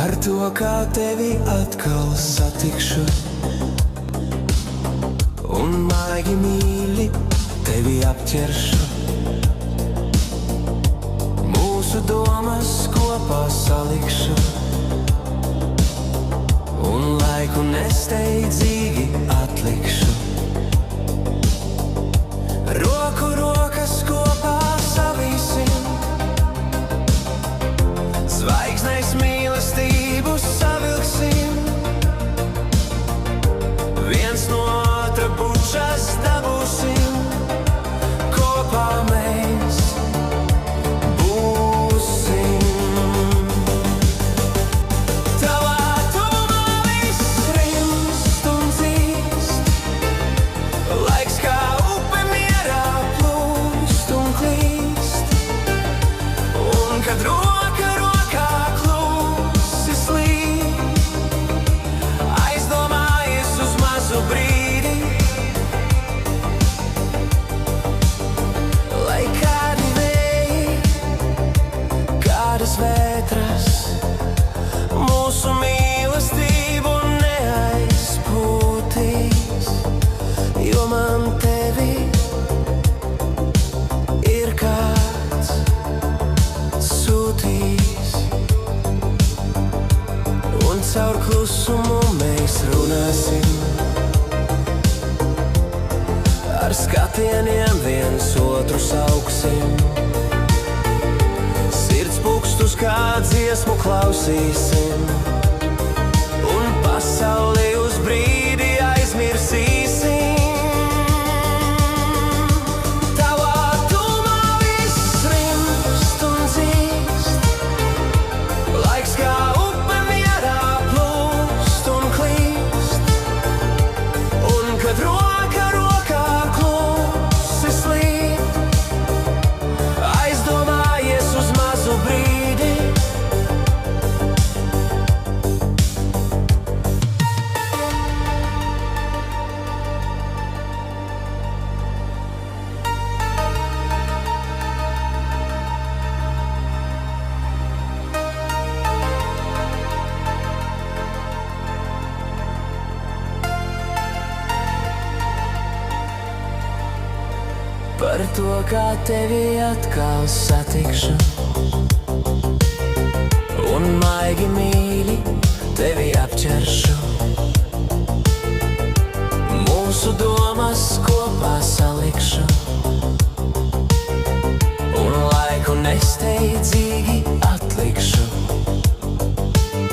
Ar to, kā tevi atkal satikšu, un maigi mīļi tevi apķeršu. Mūsu domas kopā salikšu, un laiku nesteidzīgi atlikšu. Roku rokas kopā savīsim, zvaigznēs mīlestību savilksim. Viens no otra bučas dabūsim, kopā mēs būsim. Tavā tuvumā viss rimst un dzīst, laiks kā upe mierā plūst un klīst. Un kad roka rokā klusi slīd, aizdomājies uz mazu brīdi, lai kādi vēji, kādas vētras mūsu mīlestību neaizpūtīs, jo man tevi ir kāds sūtīs. Un caur klusumu mēs runāsim, ar skatieniem viens otru sauksim. Sirds pūkstus kā dziesmu klausīsim, un pasauli uz brīdi aizmirsīsim. Tavā tuvumā viss rimst un dzīst, laiks kā upe mierā plūst un klīst. Un kad roka rokā klusi slīd, aizdomājies uz mazu brīdi. Par to, kā tevi atkal satikšu, un maigi mīļi